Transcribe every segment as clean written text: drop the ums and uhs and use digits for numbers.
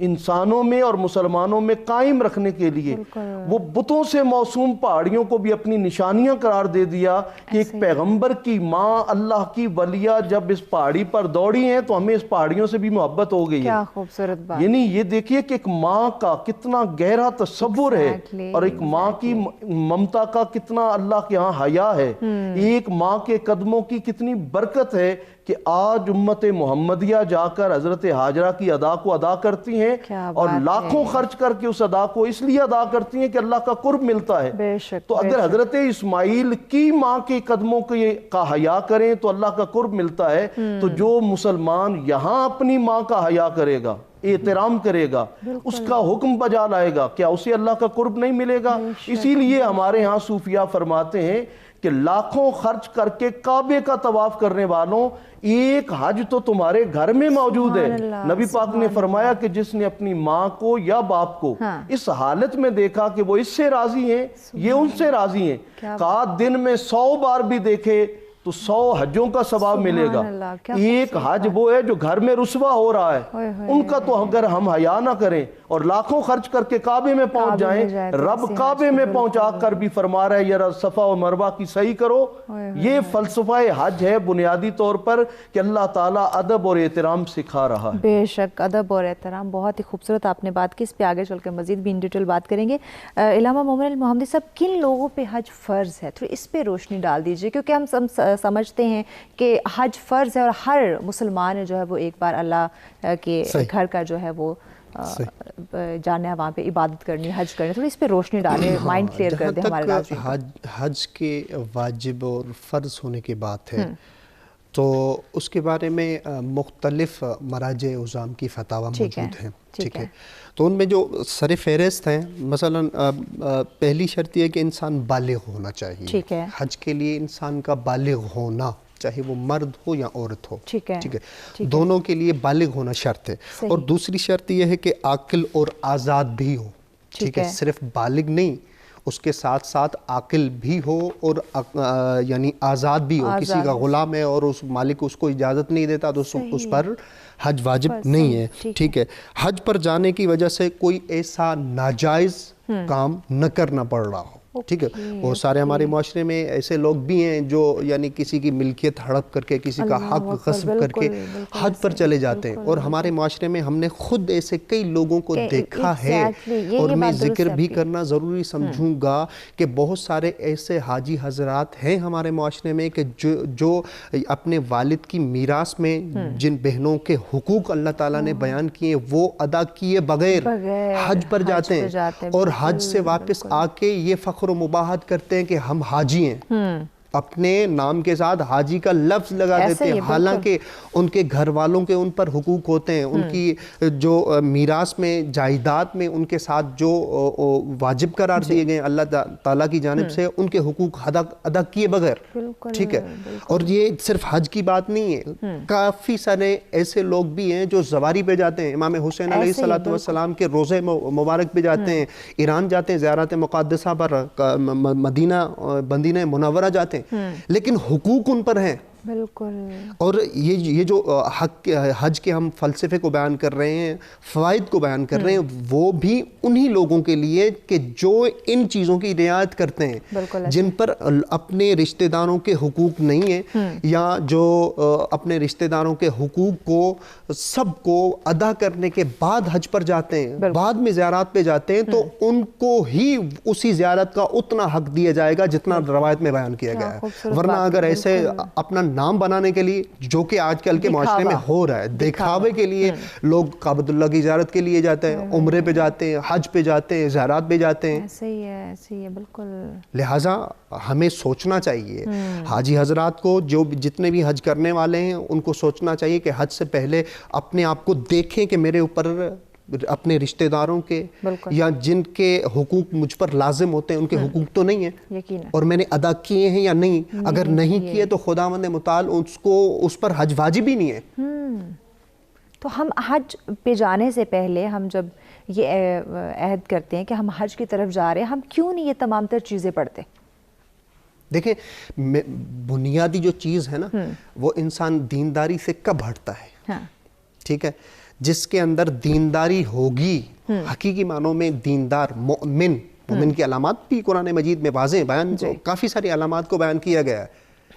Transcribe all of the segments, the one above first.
انسانوں میں اور مسلمانوں میں قائم رکھنے کے لیے وہ بتوں سے موسوم پہاڑیوں کو بھی اپنی نشانیاں قرار دے دیا کہ ایک پیغمبر کی ماں اللہ کی ولیہ جب اس پہاڑی پر دوڑی ہیں تو ہمیں اس پہاڑیوں سے بھی محبت ہو گئی ہے. کیا خوبصورت بات. یعنی یہ دیکھیے کہ ایک ماں کا کتنا گہرا تصور ہے اور ایک ماں کی ممتا کا کتنا اللہ کے ہاں حیا ہے. ایک ماں کے قدموں کی کتنی برکت ہے کہ آج امت محمدیہ جا کر حضرت حاجرہ کی ادا کو ادا کرتی ہیں اور لاکھوں خرچ کر کے اس ادا کو اس لیے ادا کرتی ہیں کہ اللہ کا قرب ملتا ہے. تو اگر حضرت اسماعیل کی ماں کے قدموں کا حیا کریں تو اللہ کا قرب ملتا ہے, تو جو مسلمان یہاں اپنی ماں کا حیا کرے گا, احترام کرے گا, اس کا حکم بجا لائے گا, کیا اسے اللہ کا قرب نہیں ملے گا؟ اسی لیے ہمارے ہاں صوفیاء فرماتے ہیں کہ لاکھوں خرچ کر کے کعبے کا طواف کرنے والوں, ایک حج تو تمہارے گھر میں موجود ہے. نبی پاک نے فرمایا کہ جس نے اپنی ماں کو یا باپ کو اس حالت میں دیکھا کہ وہ اس سے راضی ہیں, یہ ان سے راضی ہیں, کہا دن میں 100 بار بھی دیکھے تو 100 حجوں کا ثواب ملے گا. ایک حج وہ ہے جو گھر میں رسوا ہو رہا ہے, ان کا تو اگر ہم حیا نہ کریں اور لاکھوں خرچ کر کے کعبے میں پہنچ جائیں, رب کعبے میں پہنچا کر بھی فرما رہا ہے یا صفا و مروہ کی صحیح کرو. یہ فلسفہ حج ہے بنیادی طور پر کہ اللہ تعالیٰ ادب اور احترام سکھا رہا ہے. بے شک ادب اور احترام, بہت ہی خوبصورت آپ نے بات کی. اس پہ آگے چل کے مزید بھی ان ڈیٹیل بات کریں گے. علامہ مومن المحمدی صاحب, کن لوگوں پہ حج فرض ہے, تھوڑی اس پہ روشنی ڈال دیجئے, کیونکہ ہم سمجھتے ہیں کہ حج فرض ہے اور ہر مسلمان جو ہے وہ ایک بار اللہ کے گھر کا جو ہے وہ جانا ہے, وہاں پہ عبادت کرنی, حج کرنی. تھوڑی اس پہ روشنی ڈالیں, مائنڈ کلیئر کر دیں ہمارے ناظرین. حج کے واجب اور فرض ہونے کی بات ہے تو اس کے بارے میں مختلف مراجع عظام کی فتاویٰ موجود ہیں. ٹھیک ہے, تو ان میں جو سر فہرست ہیں, مثلا پہلی شرط یہ ہے کہ انسان بالغ ہونا چاہیے. حج کے لیے انسان کا بالغ ہونا, چاہے وہ مرد ہو یا عورت ہو, ٹھیک ہے, دونوں کے لیے بالغ ہونا شرط ہے. اور دوسری شرط یہ ہے کہ عاقل اور آزاد بھی ہو. ٹھیک ہے, صرف بالغ نہیں, اس کے ساتھ ساتھ عاقل بھی ہو اور یعنی آزاد بھی ہو. کسی کا غلام ہے اور اس مالک اس کو اجازت نہیں دیتا تو اس پر حج واجب نہیں ہے. ٹھیک ہے, حج پر جانے کی وجہ سے کوئی ایسا ناجائز کام نہ کرنا پڑ رہا ہو. ٹھیک ہے, وہ سارے ہمارے معاشرے میں ایسے لوگ بھی ہیں جو یعنی کسی کی ملکیت ہڑپ کر کے, کسی کا حق غصب کر کے حج پر چلے جاتے ہیں. اور ہمارے معاشرے میں ہم نے خود ایسے کئی لوگوں کو دیکھا ہے, اور میں ذکر بھی کرنا ضروری سمجھوں گا کہ بہت سارے ایسے حاجی حضرات ہیں ہمارے معاشرے میں کہ جو اپنے والد کی میراث میں جن بہنوں کے حقوق اللہ تعالیٰ نے بیان کیے وہ ادا کیے بغیر حج پر جاتے ہیں, اور حج سے واپس آ کے یہ فخر و مباحت کرتے ہیں کہ ہم حاجی ہیں. اپنے نام کے ساتھ حاجی کا لفظ لگا دیتے ہیں, حالانکہ ان کے گھر والوں کے ان پر حقوق ہوتے ہیں. ان کی جو میراث میں جائیداد میں ان کے ساتھ جو واجب قرار دیے گئے اللہ تعالیٰ کی جانب سے, ان کے حقوق ادا کیے بغیر. ٹھیک ہے, اور یہ صرف حج کی بات نہیں ہے, کافی سارے ایسے لوگ بھی ہیں جو زواری پہ جاتے ہیں. امام حسین علیہ السلام کے روضے مبارک پہ جاتے ہیں, ایران جاتے ہیں, زیارت مقدسہ پر مدینہ منورہ جاتے ہیں, لیکن حقوق ان پر ہیں. بالکل. اور یہ جو حج کے ہم فلسفے کو بیان کر رہے ہیں, فوائد کو بیان کر رہے ہیں, وہ بھی انہی لوگوں کے لیے کہ جو ان چیزوں کی رعایت کرتے ہیں, جن پر اپنے رشتہ داروں کے حقوق نہیں ہیں, یا جو اپنے رشتہ داروں کے حقوق کو سب کو ادا کرنے کے بعد حج پر جاتے ہیں, بعد میں زیارات پہ جاتے ہیں, تو ان کو ہی اسی زیارت کا اتنا حق دیا جائے گا جتنا روایت میں بیان کیا گیا ہے. ورنہ اگر ایسے اپنا نام بنانے کے لیے, جو کہ آج کل کے معاشرے میں ہو رہا ہے, دکھاوے کے لیے لوگ کعبۃ اللہ کی زیارت کے لیے جاتے ہیں, عمرے پہ جاتے ہیں, حج پہ جاتے ہیں, زیارات پہ جاتے ہیں. ایسے ہی ہے بالکل. لہٰذا ہمیں سوچنا چاہیے, حاجی حضرات کو, جو جتنے بھی حج کرنے والے ہیں, ان کو سوچنا چاہیے کہ حج سے پہلے اپنے آپ کو دیکھیں کہ میرے اوپر اپنے رشتہ داروں کے یا جن کے حقوق مجھ پر لازم ہوتے ہیں ان کے حقوق تو نہیں ہیں, اور میں نے ادا کیے ہیں یا نہیں. اگر نہیں کیے تو خداوند متعال اس پر حج واجب ہی نہیں ہے. تو ہم حج پہ جانے سے پہلے ہم جب یہ عہد کرتے ہیں کہ ہم حج کی طرف جا رہے ہیں, ہم کیوں نہیں یہ تمام تر چیزیں پڑھتے؟ دیکھیں, بنیادی جو چیز ہے نا, وہ انسان دینداری سے کب ہٹتا ہے. ٹھیک ہے, جس کے اندر دینداری ہوگی، حقیقی معنوں میں دیندار مومن کی علامات بھی قرآن مجید میں واضح بیان، کافی ساری علامات کو بیان کیا گیا ہے.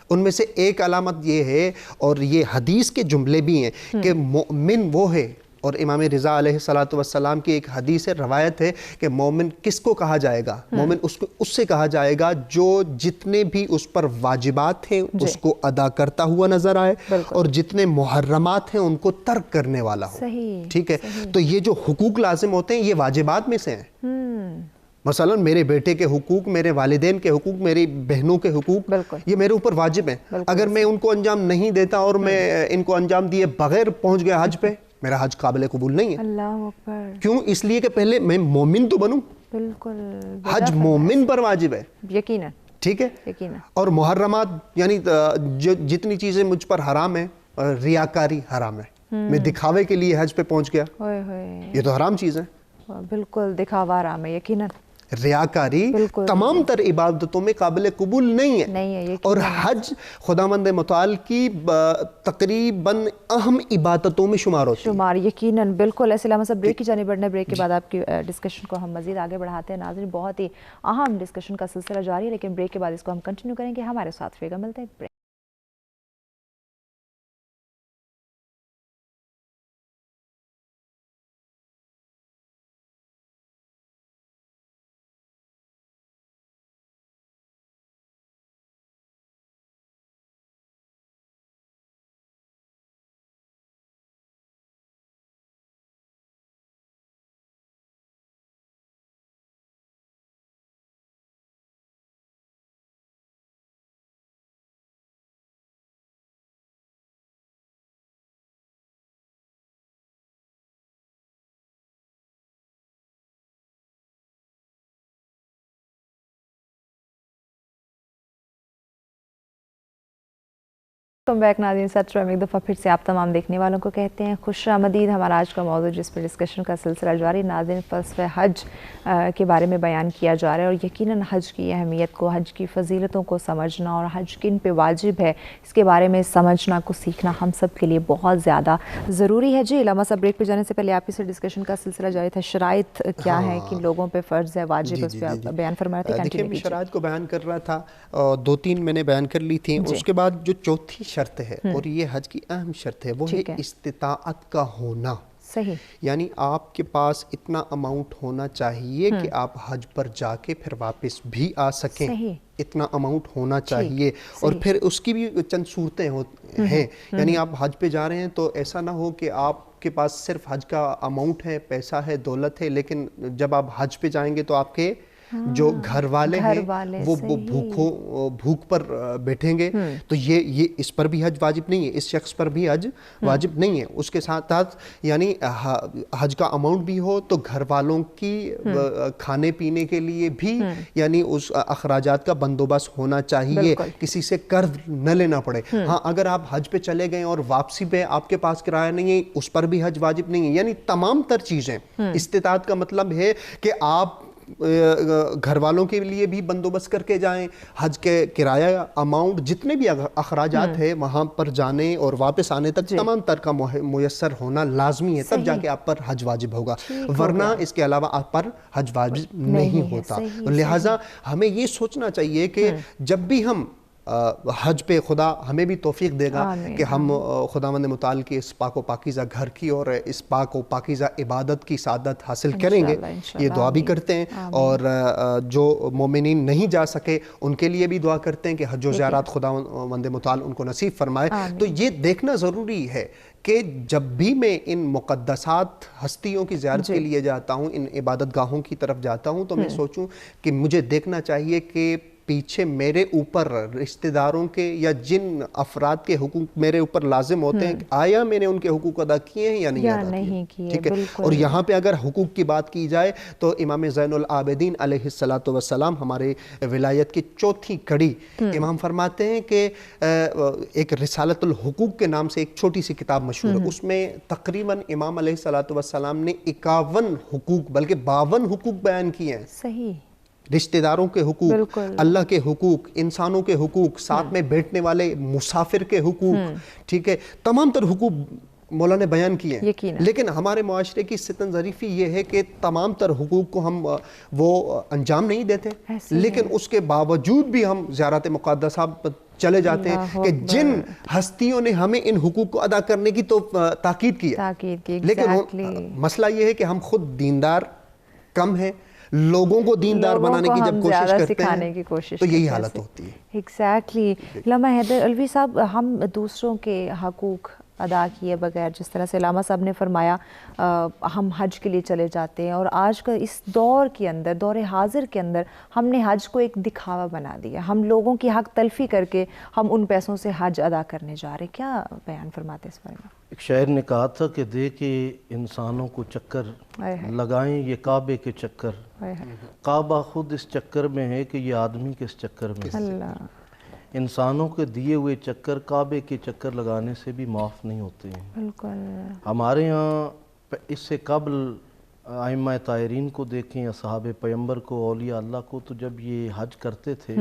ان میں سے ایک علامت یہ ہے، اور یہ حدیث کے جملے بھی ہیں، کہ مومن وہ ہے، اور امام رضا علیہ السلام کی ایک حدیث روایت ہے کہ مومن کس کو کہا جائے گا؟ مومن اس سے کہا جائے گا جو جتنے بھی اس پر واجبات ہیں اس کو ادا کرتا ہوا نظر آئے، اور جتنے محرمات ہیں ان کو ترک کرنے والا ہو. ٹھیک ہے، تو یہ جو حقوق لازم ہوتے ہیں یہ واجبات میں سے ہیں. مثلا میرے بیٹے کے حقوق، میرے والدین کے حقوق، میری بہنوں کے حقوق، یہ میرے اوپر واجب ہیں. اگر میں ان کو انجام نہیں دیتا اور میں ان کو انجام دیے بغیر پہنچ گیا حج پہ، میرا حج قابل قبول نہیں ہے. اللہ اکبر. کیوں؟ اس لیے کہ پہلے میں مومن تو بنوں. بالکل، حج مومن پر واجب ہے. یقیناً. ٹھیک ہے. اور محرمات یعنی جتنی چیزیں مجھ پر حرام ہیں، ریاکاری حرام ہے. میں دکھاوے کے لیے حج پہ پہنچ گیا، یہ تو حرام چیز ہے. بالکل دکھاوا حرام ہے. یقیناً ریاکاری تمام تر عبادتوں میں قابل قبول نہیں ہے. اور حج خداوند متعال کی تقریباً اہم عبادتوں میں شمار ہوتی ہے. یقیناً. بالکل. ایسے لمحہ سے بریک کی جانب بڑھنا. بریک کے بعد آپ کی ڈسکشن کو ہم مزید آگے بڑھاتے ہیں. ناظرین، بہت ہی اہم ڈسکشن کا سلسلہ جاری ہے، لیکن بریک کے بعد اس کو ہم کنٹینیو کریں گے. ہمارے ساتھ رہیے گا. ملتے ہیں بریک. ویلکم بیک ناظرین. سچ میں ایک دفعہ پھر سے آپ تمام دیکھنے والوں کو کہتے ہیں خوش آمدید. ہمارا آج کا موضوع جس پر ڈسکشن کا سلسلہ جاری. ناظرین، فلسفہ حج کے بارے میں بیان کیا جا رہا ہے، اور یقیناً حج کی اہمیت کو، حج کی فضیلتوں کو سمجھنا اور حج کن پہ واجب ہے اس کے بارے میں سمجھنا کو سیکھنا ہم سب کے لیے بہت زیادہ ضروری ہے. جی لمحہ صاحب، بریک پہ جانے سے پہلے آپ ہی سے ڈسکشن کا سلسلہ جاری تھا. شرائط کیا ہے، کن لوگوں پہ فرض ہے، واجب، اس پہ آپ بیان فرما رہے تھے. دیکھیے، میں شرائط کو بیان کر رہا تھا، 2-3 میں نے بیان کر لی تھی. اس کے بعد جو چوتھی شرط ہے، اور یہ حج کی اہم شرط ہے، وہ ہے استطاعت کا ہونا. صحیح. یعنی آپ کے پاس اتنا اماؤنٹ ہونا چاہیے کہ آپ حج پر جا کے پھر واپس بھی آ سکیں. اتنا اماؤنٹ ہونا چاہیے. اور پھر اس کی بھی چند صورتیں ہیں. یعنی آپ حج پہ جا رہے ہیں تو ایسا نہ ہو کہ آپ کے پاس صرف حج کا اماؤنٹ ہے، پیسہ ہے، دولت ہے، لیکن جب آپ حج پہ جائیں گے تو آپ کے جو گھر والے ہیں وہ بھوک پر بیٹھیں گے. تو یہ اس پر بھی حج واجب نہیں ہے، اس شخص پر بھی حج واجب نہیں ہے. اس کے ساتھ ساتھ یعنی حج کا اماؤنٹ بھی ہو تو گھر والوں کی کھانے پینے کے لیے بھی یعنی اس اخراجات کا بندوبست ہونا چاہیے، کسی سے قرض نہ لینا پڑے. ہاں، اگر آپ حج پہ چلے گئے اور واپسی پہ آپ کے پاس کرایہ نہیں ہے، اس پر بھی حج واجب نہیں ہے. یعنی تمام تر چیزیں. استطاعت کا مطلب ہے کہ آپ گھر والوں کے لیے بھی بندوبست کر کے جائیں، حج کے کرایہ اماؤنٹ جتنے بھی اخراجات ہیں وہاں پر جانے اور واپس آنے تک تمام تر کا میسر ہونا لازمی ہے، تب جا کے آپ پر حج واجب ہوگا. ورنہ اس کے علاوہ آپ پر حج واجب نہیں ہوتا. لہٰذا ہمیں یہ سوچنا چاہیے کہ جب بھی ہم حج پہ، خدا ہمیں بھی توفیق دے گا کہ ہم خداوند متعال کے اس پاک و پاکیزہ گھر کی اور اس پاک و پاکیزہ عبادت کی سعادت حاصل کریں گے. یہ دعا بھی کرتے ہیں. اور جو مومنین نہیں جا سکے ان کے لیے بھی دعا کرتے ہیں کہ حج و زیارات خداوند متعال ان کو نصیب فرمائے. تو یہ دیکھنا ضروری ہے کہ جب بھی میں ان مقدسات ہستیوں کی زیارت کے لیے جاتا ہوں، ان عبادت گاہوں کی طرف جاتا ہوں، تو میں سوچوں کہ مجھے دیکھنا چاہیے کہ پیچھے میرے اوپر رشتہ داروں کے یا جن افراد کے حقوق میرے اوپر لازم ہوتے ہیں، آیا میں نے ان کے حقوق ادا کیے ہیں یا نہیں ادا کیے. ٹھیک ہے. اور یہاں پہ اگر حقوق کی بات کی جائے تو امام زین العابدین علیہ السلام ہمارے ولایت کی چوتھی کڑی امام فرماتے ہیں کہ ایک رسالۃ الحقوق کے نام سے ایک چھوٹی سی کتاب مشہور ہے. اس میں تقریباً امام علیہ السلام نے 51 حقوق بلکہ 52 حقوق بیان کیے ہیں. صحیح. رشتہ داروں کے حقوق، اللہ کے حقوق، انسانوں کے حقوق، ساتھ میں بیٹھنے والے مسافر کے حقوق. ٹھیک ہے. تمام تر حقوق مولا نے بیان کیے ہیں، لیکن ہمارے معاشرے کی ستم ظریفی یہ ہے کہ تمام تر حقوق کو ہم وہ انجام نہیں دیتے، لیکن اس کے باوجود بھی ہم زیارت مقدسہ چلے جاتے ہیں کہ جن ہستیوں نے ہمیں ان حقوق کو ادا کرنے کی تو تاکید کی ہے، لیکن مسئلہ یہ ہے کہ ہم خود دیندار کم ہیں، لوگوں کو دیندار بنانے کی جب کوشش کرتے ہیں تو یہی حالت ہوتی ہے۔ ایگزیکٹلی علامہ حیدر علوی صاحب، ہم دوسروں کے حقوق ادا کیے بغیر، جس طرح سے علامہ صاحب نے فرمایا ہم حج کے لیے چلے جاتے ہیں، اور آج کا اس دور کے اندر، دور حاضر کے اندر ہم نے حج کو ایک دکھاوا بنا دیا، ہم لوگوں کی حق تلفی کر کے ہم ان پیسوں سے حج ادا کرنے جا رہے ہیں۔ کیا بیان فرماتے اس بارے میں؟ ایک شاعر نے کہا تھا کہ دیکھے انسانوں کو چکر لگائیں یہ کعبے کے چکر، کعبہ خود اس چکر میں ہے کہ یہ آدمی کس چکر میں ہے۔ انسانوں کے دیے ہوئے چکر کعبے کے چکر لگانے سے بھی معاف نہیں ہوتے ہیں۔ بالکل ہمارے ہاں اس سے قبل ائمہ طاہرین کو دیکھیں، اصحاب پیغمبر کو، اولیاء اللہ کو، تو جب یہ حج کرتے تھے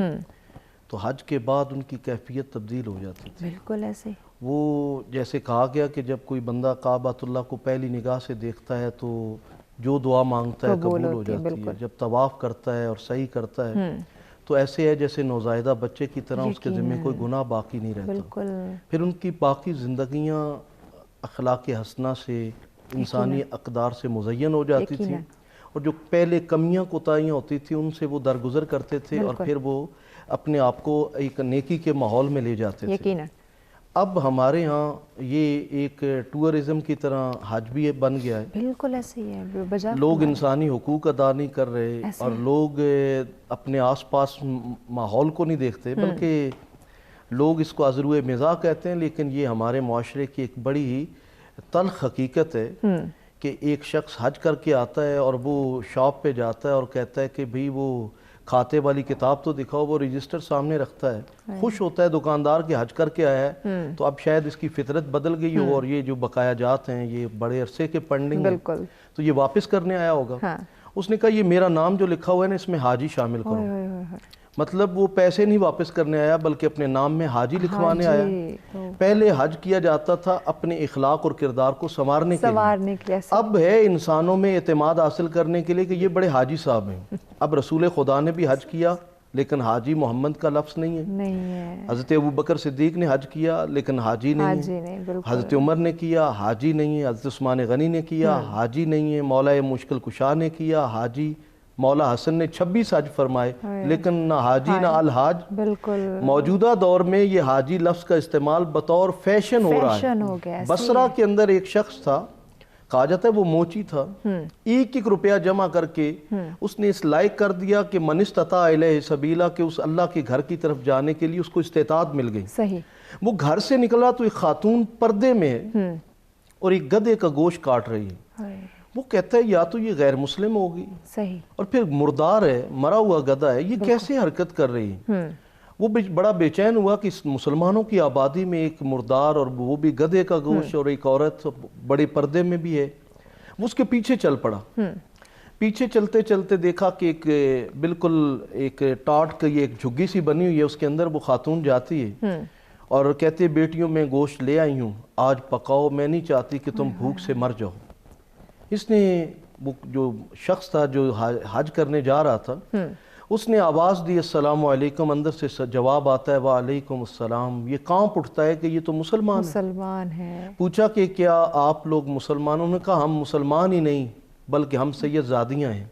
تو حج کے بعد ان کی کیفیت تبدیل ہو جاتی تھی۔ بالکل ایسے وہ جیسے کہا گیا کہ جب کوئی بندہ کعبۃ اللہ کو پہلی نگاہ سے دیکھتا ہے تو جو دعا مانگتا ہے قبول ہو جاتی ہے، جب طواف کرتا ہے اور صحیح کرتا ہے تو ایسے ہے جیسے نوزائیدہ بچے کی طرح اس کے ذمہ کوئی گناہ باقی نہیں رہتا۔ پھر ان کی باقی زندگیاں اخلاق حسنہ سے، انسانی اقدار سے مزین ہو جاتی تھی، اور جو پہلے کمیاں کوتاہیاں ہوتی تھی ان سے وہ درگزر کرتے تھے، اور پھر وہ اپنے آپ کو ایک نیکی کے ماحول میں لے جاتے تھے۔ اب ہمارے ہاں یہ ایک ٹورزم کی طرح حج بھی بن گیا ہے۔ بالکل ایسے ہی ہے، لوگ انسانی حقوق ادا نہیں کر رہے، اور لوگ اپنے آس پاس ماحول کو نہیں دیکھتے، بلکہ لوگ اس کو عذرو مزاح کہتے ہیں، لیکن یہ ہمارے معاشرے کی ایک بڑی ہی تلخ حقیقت ہے کہ ایک شخص حج کر کے آتا ہے اور وہ شاپ پہ جاتا ہے اور کہتا ہے کہ بھئی وہ کھاتے والی کتاب تو دکھاؤ، وہ رجسٹر سامنے رکھتا ہے، خوش ہوتا ہے دکاندار کے حج کر کے آیا ہے، تو اب شاید اس کی فطرت بدل گئی ہو اور یہ جو بقایا جات ہیں یہ بڑے عرصے کے پینڈنگ ہیں تو یہ واپس کرنے آیا ہوگا۔ اس نے کہا یہ میرا نام جو لکھا ہوا ہے نا اس میں حاجی شامل کرو، مطلب وہ پیسے نہیں واپس کرنے آیا بلکہ اپنے نام میں حاجی لکھوانے آیا۔ پہلے حج کیا جاتا تھا اپنے اخلاق اور کردار کو سنوارنے کے لیے، اب ہے انسانوں میں اعتماد حاصل کرنے کے لیے کہ یہ بڑے حاجی صاحب ہیں۔ اب رسول خدا نے بھی حج کیا لیکن حاجی محمد کا لفظ نہیں ہے، حضرت ابوبکر صدیق نے حج کیا لیکن حاجی نہیں ہے، حضرت عمر نے کیا حاجی نہیں ہے، حضرت عثمان غنی نے کیا حاجی نہیں ہے، مولا مشکل کشا نے کیا حاجی، مولا حسن نے 26 حج فرمائے لیکن نہ حاجی نہ الحاج۔ موجودہ دور میں یہ حاجی لفظ کا استعمال بطور فیشن ہو رہا ہے۔ بصرہ کے اندر ایک شخص تھا، کہا جاتا ہے وہ موچی تھا، 1 روپیہ جمع کر کے اس نے اس لائق کر دیا کہ من استطاع الیہ سبیلا، کہ اس اللہ کے گھر کی طرف جانے کے لیے اس کو استطاعت مل گئی۔ وہ گھر سے نکلا تو ایک خاتون پردے میں ہے اور ایک گدھے کا گوشت کاٹ رہی ہے۔ وہ کہتا ہے یا تو یہ غیر مسلم ہوگی اور پھر مردار ہے، مرا ہوا گدھا ہے، یہ کیسے حرکت کر رہی ہے؟ وہ بڑا بے چین ہوا کہ مسلمانوں کی آبادی میں ایک مردار اور وہ بھی گدھے کا گوشت اور ایک عورت بڑے پردے میں بھی ہے۔ وہ اس کے پیچھے چل پڑا، پیچھے چلتے چلتے دیکھا کہ ایک بالکل ایک ٹاٹ کی ایک جھگی سی بنی ہوئی ہے، اس کے اندر وہ خاتون جاتی ہے اور کہتے بیٹیوں میں گوشت لے آئی ہوں، آج پکاؤ، میں نہیں چاہتی کہ تم بھوک سے مر جاؤ۔ اس نے وہ جو شخص تھا جو حج کرنے جا رہا تھا اس نے آواز دی السلام علیکم، اندر سے جواب آتا ہے وعلیکم السلام۔ یہ کانپ اٹھتا ہے کہ یہ تو مسلمان ہے۔ پوچھا کہ کیا آپ لوگ مسلمانوں نے کہا ہم مسلمان ہی نہیں بلکہ ہم سید زادیاں ہیں،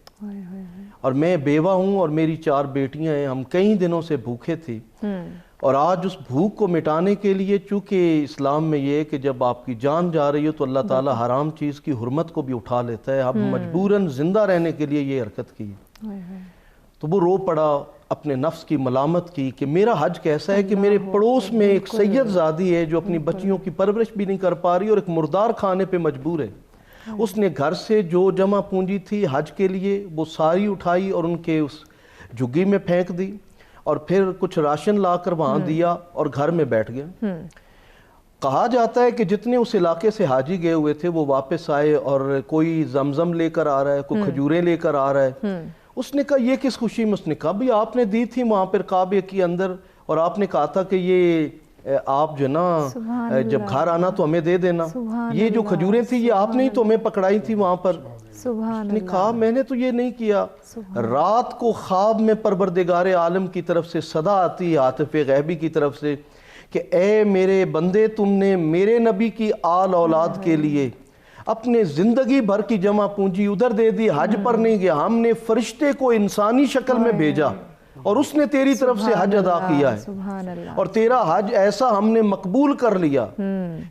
اور میں بیوہ ہوں اور میری 4 بیٹیاں ہیں، ہم کئی دنوں سے بھوکے تھے، اور آج اس بھوک کو مٹانے کے لیے چونکہ اسلام میں یہ ہے کہ جب آپ کی جان جا رہی ہو تو اللہ تعالیٰ حرام چیز کی حرمت کو بھی اٹھا لیتا ہے، ہم مجبوراً زندہ رہنے کے لیے یہ حرکت کی۔ تو وہ رو پڑا، اپنے نفس کی ملامت کی کہ میرا حج کیسا ہے کہ میرے پڑوس میں ایک سید زادی ہے جو اپنی بچیوں کی پرورش بھی نہیں کر پا رہی اور ایک مردار کھانے پہ مجبور ہے۔ اس نے گھر سے جو جمع پونجی تھی حج کے لیے وہ ساری اٹھائی اور ان کے اس جھگی میں پھینک دی، اور پھر کچھ راشن لا کر وہاں دیا اور گھر میں بیٹھ گیا۔ کہا جاتا ہے کہ جتنے اس علاقے سے حاجی گئے ہوئے تھے وہ واپس آئے، اور کوئی زمزم لے کر آ رہا ہے، کوئی کھجوریں لے کر آ رہا ہے۔ اس نے کہا یہ کس خوشی میں؟ اس نے کہا بھی آپ نے دی تھی وہاں پر کعبے کے اندر، اور آپ نے کہا تھا کہ یہ آپ جو نا جب گھر آنا تو ہمیں دے دینا. یہ جو کھجوریں تھی یہ آپ نے ہی تو ہمیں پکڑائی تھی وہاں پر. اس نے کہا میں نے تو یہ نہیں کیا. رات کو خواب میں پروردگار عالم کی طرف سے صدا آتی ہے عاطف غیبی کی طرف سے کہ اے میرے بندے تم نے میرے نبی کی آل اولاد کے لیے اپنے زندگی بھر کی جمع پونجی ادھر دے دی, حج پر نہیں گیا. ہم نے فرشتے کو انسانی شکل میں بھیجا اور اس نے تیری طرف سے حج ادا کیا ہے, اور تیرا حج ایسا ہم نے مقبول کر لیا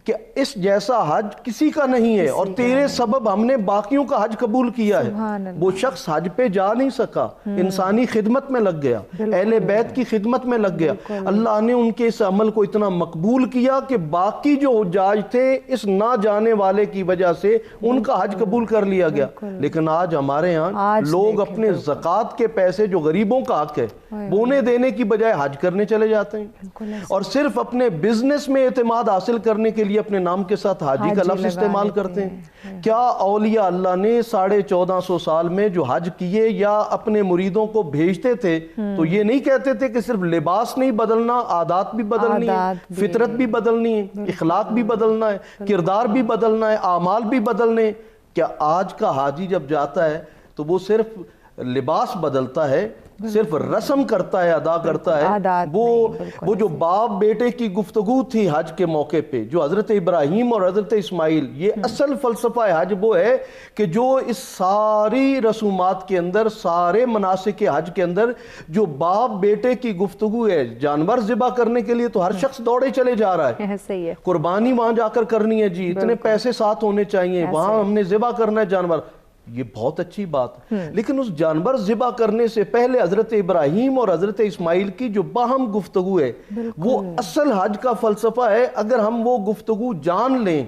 کہ اس جیسا حج کسی کا نہیں ہے, اور تیرے سبب ہم نے باقیوں کا حج قبول کیا ہے. وہ شخص حج پہ جا نہیں سکا, انسانی خدمت میں لگ گیا, اہل بیت کی خدمت میں لگ گیا. اللہ نے ان کے اس عمل کو اتنا مقبول کیا کہ باقی جو حجاج تھے اس نہ جانے والے کی وجہ سے ان کا حج قبول کر لیا گیا. لیکن آج ہمارے ہاں لوگ اپنے زکوٰۃ کے پیسے جو غریبوں کا حق ہے بونے دینے کی بجائے حج کرنے چلے جاتے ہیں, اور صرف اپنے بزنس میں اعتماد حاصل کرنے کے لیے اپنے نام کے ساتھ حاجی کا لفظ استعمال کرتے ہیں. کیا اولیاء اللہ نے 1450 سال میں جو حج کیے یا اپنے مریدوں کو بھیجتے تھے تو یہ نہیں کہتے تھے کہ صرف لباس نہیں بدلنا, عادات بھی بدلنی ہے, فطرت بھی بدلنی ہے, اخلاق بھی بدلنا ہے, کردار بھی بدلنا ہے, اعمال بھی بدلنے. کیا آج کا حاجی جب جاتا ہے تو وہ صرف لباس بدلتا ہے, صرف رسم کرتا ہے, ادا کرتا ہے؟ وہ جو باپ بیٹے کی گفتگو تھی حج کے موقع پہ, جو حضرت ابراہیم اور حضرت اسماعیل, یہ اصل فلسفہ حج وہ ہے کہ جو اس ساری رسومات کے اندر, سارے مناسک حج کے اندر جو باپ بیٹے کی گفتگو ہے, جانور ذبح کرنے کے لیے تو ہر شخص دوڑے چلے جا رہا ہے, قربانی وہاں جا کر کرنی ہے جی, اتنے پیسے ساتھ ہونے چاہیے, وہاں ہم نے ذبح کرنا ہے جانور. یہ بہت اچھی بات ہے, لیکن اس جانور ذبح کرنے سے پہلے حضرت ابراہیم اور حضرت اسماعیل کی جو باہم گفتگو ہے وہ اصل حج کا فلسفہ ہے. اگر ہم وہ گفتگو جان لیں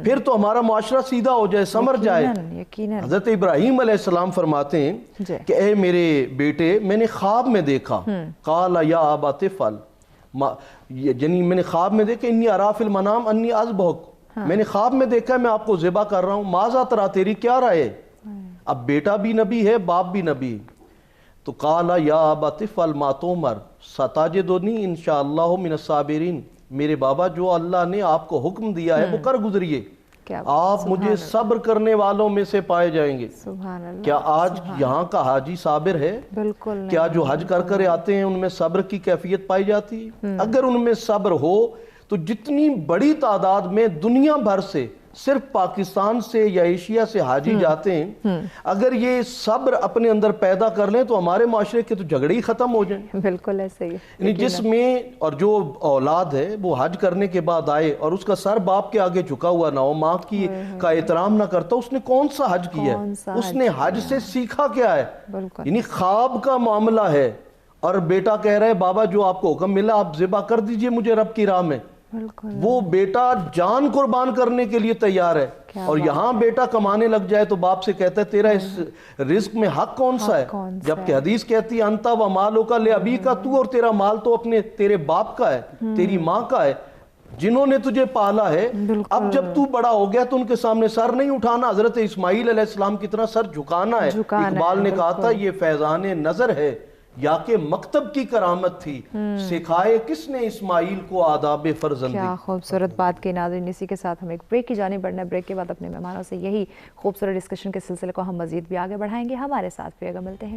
پھر تو ہمارا معاشرہ سیدھا ہو جائے, سمر جائے. حضرت ابراہیم علیہ السلام فرماتے ہیں کہ اے میرے بیٹے میں نے خواب میں دیکھا, قال یا ابت افعل, یعنی میں نے خواب میں دیکھا انی ارا فی المنام انی اذبحک, میں نے خواب میں دیکھا ہے میں آپ کو ذبح کر رہا ہوں, ماذا ترا, تیری کیا رائے ہے؟ اب بیٹا بھی نبی ہے, باپ بھی نبی. تو قال یا ابت افعل ما تؤمر ستجدنی انشاءاللہ من الصابرین, میرے بابا جو اللہ نے آپ کو حکم دیا ہے وہ کر گزریے, آپ مجھے صبر کرنے والوں میں سے پائے جائیں گے. کیا آج یہاں کا حاجی صابر ہے؟ کیا جو حج کر کر آتے ہیں ان میں صبر کی کیفیت پائی جاتی ہے؟ اگر ان میں صبر ہو تو جتنی بڑی تعداد میں دنیا بھر سے صرف پاکستان سے یا ایشیا سے حاجی جاتے ہیں, اگر یہ صبر اپنے اندر پیدا کر لیں تو ہمارے معاشرے کے تو جھگڑے ہی ختم ہو جائیں. بالکل ایسے ہی. یعنی جس میں اور جو اولاد ہے وہ حج کرنے کے بعد آئے اور اس کا سر باپ کے آگے جھکا ہوا نہ ہو, ماں کی کا احترام نہ کرتا, اس نے کون سا حج کیا ہے؟ اس نے حج سے سیکھا کیا ہے؟ یعنی خواب کا معاملہ ہے, اور بیٹا کہہ رہا ہے بابا جو آپ کو حکم ملا آپ ذبح کر دیجئے مجھے رب کی راہ میں. وہ بیٹا جان قربان کرنے کے لیے تیار ہے, اور یہاں بیٹا کمانے لگ جائے تو باپ سے کہتا ہے تیرا اس رزق میں حق کون سا ہے؟ جبکہ حدیث کہتی ہے انتا و مالو کا لے ابی کا, تو اور تیرا مال تو اپنے تیرے باپ کا ہے, تیری ماں کا ہے, جنہوں نے تجھے پالا ہے. اب جب تو بڑا ہو گیا تو ان کے سامنے سر نہیں اٹھانا, حضرت اسماعیل علیہ السلام کی طرح سر جھکانا ہے. اقبال نے کہا تھا یہ فیضان نظر ہے یا کہ مکتب کی کرامت تھی, سکھائے کس نے اسماعیل کو آداب فرزندی. کیا خوبصورت بات کی ناظرین. اسی کے ساتھ ہم ایک بریک کی جانب بڑھنا ہے, بریک کے بعد اپنے مہمانوں سے یہی خوبصورت ڈسکشن کے سلسلے کو ہم مزید بھی آگے بڑھائیں گے. ہمارے ساتھ بھی ملتے ہیں.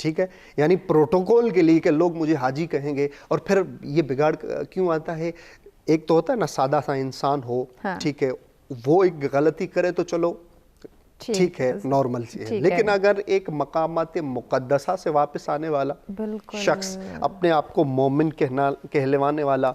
ٹھیک ہے، یعنی پروٹوکول کے لیے کہ لوگ مجھے حاجی کہیں گے. اور پھر یہ بگاڑ کیوں آتا ہے؟ ایک تو ہوتا ہے نا سادہ سا انسان ہو، ٹھیک ہے، وہ ایک غلطی کرے تو چلو ٹھیک ہے، نارمل سی ہے، لیکن اگر ایک مقامات مقدسہ سے واپس آنے والا شخص، اپنے آپ کو مومن کہلوانے والا،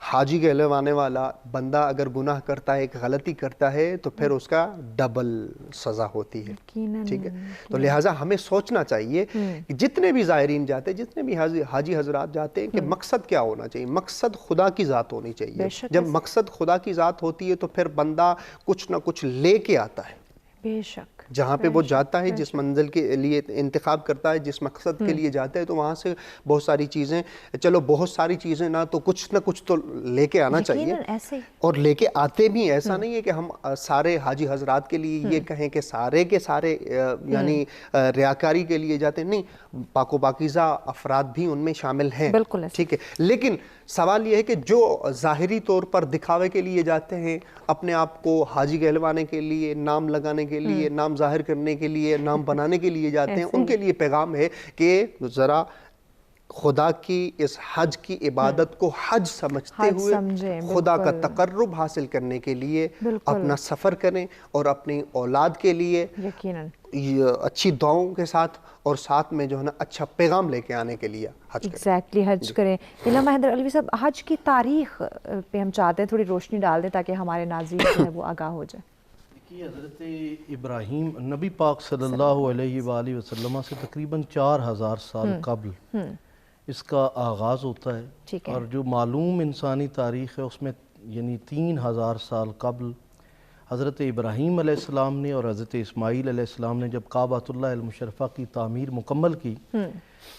حاجی کہلوانے والا بندہ اگر گناہ کرتا ہے، ایک غلطی کرتا ہے، تو پھر اس کا ڈبل سزا ہوتی ہے. ٹھیک ہے، تو لہٰذا ہمیں سوچنا چاہیے کہ جتنے بھی زائرین جاتے ہیں، جتنے بھی حاجی حضرات جاتے ہیں، کہ مقصد کیا ہونا چاہیے؟ مقصد خدا کی ذات ہونی چاہیے. جب مقصد خدا کی ذات ہوتی ہے تو پھر بندہ کچھ نہ کچھ لے کے آتا ہے. بے شک، جہاں پہ وہ جاتا ہے، جس منزل کے لیے انتخاب کرتا ہے، جس مقصد کے لیے جاتا ہے، تو وہاں سے بہت ساری چیزیں، چلو بہت ساری چیزیں نہ تو کچھ نہ کچھ تو لے کے آنا چاہیے. اور لے کے آتے بھی. ایسا نہیں ہے کہ ہم سارے حاجی حضرات کے لیے یہ کہیں کہ سارے کے سارے یعنی ریاکاری کے لیے جاتے ہیں. نہیں، پاک و پاکیزہ افراد بھی ان میں شامل ہیں. ٹھیک ہے، لیکن سوال یہ ہے کہ جو ظاہری طور پر دکھاوے کے لیے جاتے ہیں، اپنے آپ کو حاجی کہلوانے کے لیے، نام لگانے کے لیے، نام ظاہر کرنے کے لیے، نام بنانے کے لیے جاتے ہیں، ان کے لیے پیغام ہے کہ ذرا خدا کی اس حج کی عبادت کو حج سمجھتے ہوئے خدا کا تقرب حاصل کرنے کے لیے اپنا سفر کریں، اور اپنی اولاد کے لیے اچھی دعاؤں کے ساتھ، اور ساتھ میں جو ہے نا اچھا پیغام لے کے آنے کے لیے حج کریں. ایگزیکٹلی، حج کریں. علامہ حیدر علوی صاحب، حج کی تاریخ پہ ہم چاہتے ہیں تھوڑی روشنی ڈال دیں تاکہ ہمارے ناظرین جو ہے وہ آگاہ ہو جائے. حضرت ابراہیم نبی پاک صلی اللہ علیہ وآلہ وسلم سے تقریباً 4000 سال قبل اس کا آغاز ہوتا ہے. اور جو معلوم انسانی تاریخ ہے اس میں یعنی 3000 سال قبل حضرت ابراہیم علیہ السلام نے اور حضرت اسماعیل علیہ السلام نے جب کعبۃ اللہ المشرفہ کی تعمیر مکمل کی،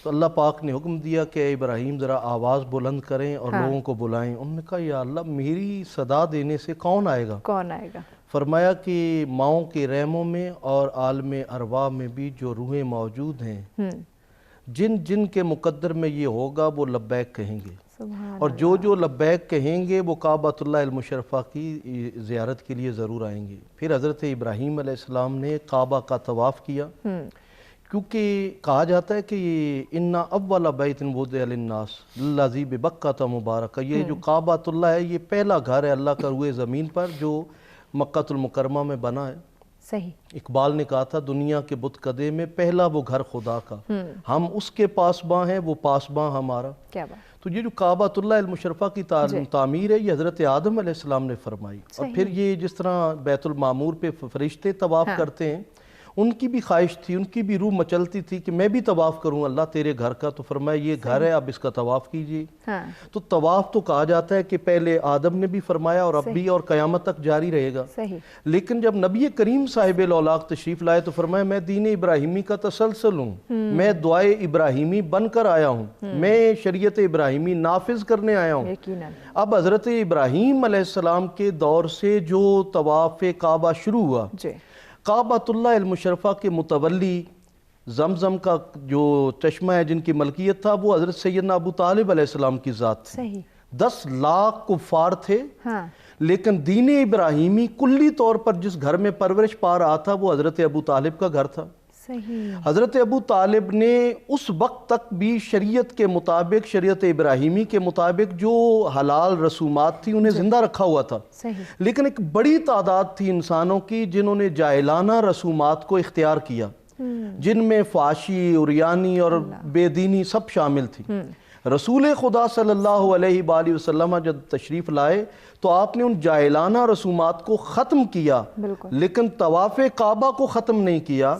تو اللہ پاک نے حکم دیا کہ اے ابراہیم ذرا آواز بلند کریں اور لوگوں کو بلائیں. انہوں نے کہا یا اللہ میری صدا دینے سے کون آئے گا؟ فرمایا کہ ماؤں کے رحموں میں اور عالم ارواح میں بھی جو روحیں موجود ہیں، جن جن کے مقدر میں یہ ہوگا وہ لبیک کہیں گے، اور جو جو لبیک کہیں گے وہ کعبۃ اللہ المشرفہ کی زیارت کے لیے ضرور آئیں گے. پھر حضرت ابراہیم علیہ السلام نے کعبہ کا طواف کیا، کیونکہ کہا جاتا ہے کہ اِنَّ أَوَّلَ بَيْتٍ وُضِعَ لِلنَّاسِ لَلَّذِي بِبَكَّةَ مُبَارَكَ، یہ جو کعبۃ اللہ ہے یہ پہلا گھر ہے اللہ کا روئے زمین پر جو مکہ المکرمہ میں بنا ہے. صحیح، اقبال نے کہا تھا دنیا کے بت کدے میں پہلا وہ گھر خدا کا، ہم اس کے پاسباں ہیں وہ پاسباں ہمارا. کیا بات. تو یہ جو کعبۃ اللہ المشرفہ کی تعمیر ہے یہ حضرت آدم علیہ السلام نے فرمائی. اور پھر یہ جس طرح بیت المعمور پہ فرشتے طواف کرتے ہیں، ان کی بھی خواہش تھی، ان کی بھی روح مچلتی تھی کہ میں بھی طواف کروں اللہ تیرے گھر کا. تو فرمایا یہ گھر ہے، اب اس کا طواف کیجیے. تو طواف تو کہا جاتا ہے کہ پہلے آدم نے بھی فرمایا اور اب بھی اور قیامت تک جاری رہے گا. لیکن جب نبی کریم صاحب الاولاق تشریف لائے تو فرمایا میں دین ابراہیمی کا تسلسل ہوں، میں دعائے ابراہیمی بن کر آیا ہوں، میں شریعت ابراہیمی نافذ کرنے آیا ہوں. اب حضرت ابراہیم علیہ السلام کے دور سے جو طواف کعبہ شروع ہوا، کعبۃ اللہ المشرفہ کے متولی زمزم کا جو چشمہ ہے جن کی ملکیت تھا وہ حضرت سیدنا ابو طالب علیہ السلام کی ذات تھی. 10 لاکھ کفار تھے، لیکن دین ابراہیمی کلی طور پر جس گھر میں پرورش پا رہا تھا وہ حضرت ابو طالب کا گھر تھا. حضرت ابو طالب نے اس وقت تک بھی شریعت کے مطابق، شریعت ابراہیمی کے مطابق جو حلال رسومات تھی انہیں زندہ رکھا ہوا تھا. لیکن ایک بڑی تعداد تھی انسانوں کی جنہوں نے جاہلانہ رسومات کو اختیار کیا، جن میں فحاشی، عریانی اور بے دینی سب شامل تھی. رسول خدا صلی اللہ علیہ وآلہ وسلم جب تشریف لائے تو آپ نے ان جاہلانہ رسومات کو ختم کیا، لیکن طواف کعبہ کو ختم نہیں کیا،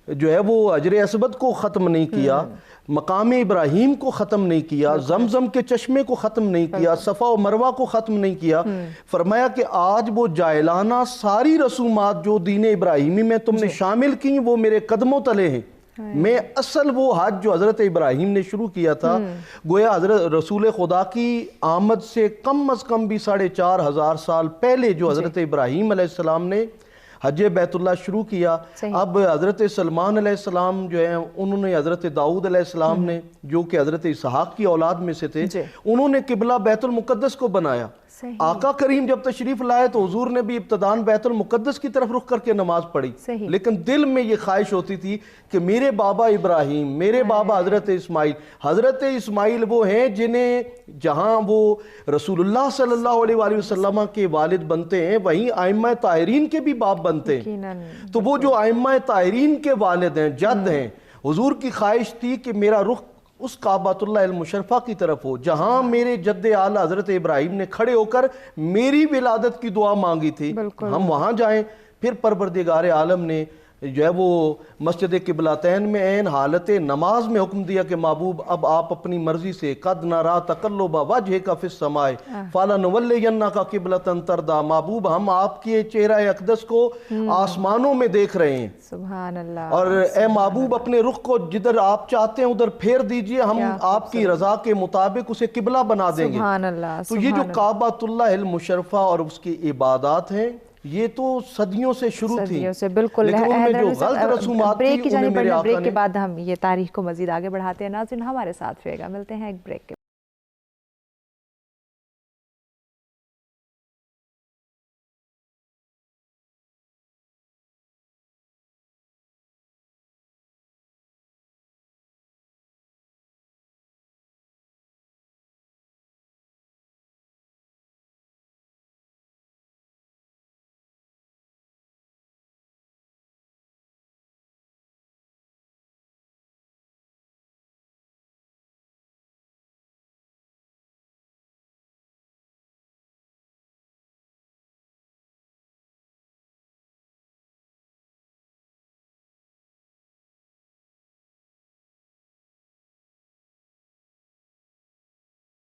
جو ہے وہ حجر اسود کو ختم نہیں کیا، مقام ابراہیم کو ختم نہیں کیا، زمزم کے چشمے کو ختم نہیں کیا، صفا و مروہ کو ختم نہیں کیا. فرمایا کہ آج وہ جاہلانہ ساری رسومات جو دین ابراہیمی میں تم نے شامل کی وہ میرے قدموں تلے ہیں. میں اصل وہ حج جو حضرت ابراہیم نے شروع کیا تھا، گویا حضرت رسول خدا کی آمد سے کم از کم بھی 4500 سال پہلے جو حضرت ابراہیم علیہ السلام نے حج بیت اللہ شروع کیا. اب حضرت سلمان علیہ السلام جو ہیں انہوں نے حضرت داؤد علیہ السلام نے جو کہ حضرت اسحاق کی اولاد میں سے تھے، انہوں نے قبلہ بیت المقدس کو بنایا. آقا کریم جب تشریف لائے تو حضور نے بھی ابتدان بیت المقدس کی طرف رخ کر کے نماز پڑھی، لیکن دل میں یہ خواہش ہوتی تھی کہ میرے بابا ابراہیم، میرے بابا حضرت اسماعیل وہ ہیں جنہیں جہاں وہ رسول اللہ صلی اللہ علیہ وآلہ وسلم کے والد بنتے ہیں وہیں ائمہ طاہرین کے بھی باپ بنتے ہیں، تو وہ جو ائمہ طاہرین کے والد ہیں، جد ہیں، حضور کی خواہش تھی کہ میرا رخ اس کعبۃ اللہ المشرفہ کی طرف ہو جہاں میرے جد اعلیٰ حضرت ابراہیم نے کھڑے ہو کر میری ولادت کی دعا مانگی تھی، ہم وہاں جائیں۔ پھر پروردگار عالم نے جو ہے وہ مسجد قبلتین میں عین حالت نماز میں حکم دیا کہ محبوب اب آپ اپنی مرضی سے قد نرا تقلب وجہک فی السماء فلنولینک قبلۃ ترضیٰ، محبوب ہم آپ کے چہرہ اقدس کو آسمانوں میں دیکھ رہے ہیں، سبحان اللہ، اور اے محبوب اپنے رخ کو جدھر آپ چاہتے ہیں ادھر پھیر دیجئے، ہم آپ کی رضا کے مطابق اسے قبلہ بنا دیں گے۔ سبحان اللہ، تو یہ جو کعبۃ اللہ المشرفہ اور اس کی عبادات ہیں یہ تو صدیوں سے شروع تھی، صدیوں سے بالکل، لیکن ان میں جو غلط رسومات تھی بریک کی جانب میرے آقا بریک نے کے بعد ہم یہ تاریخ کو مزید آگے بڑھاتے ہیں۔ ناظرین ہمارے ساتھ رہے گا، ملتے ہیں ایک بریک کے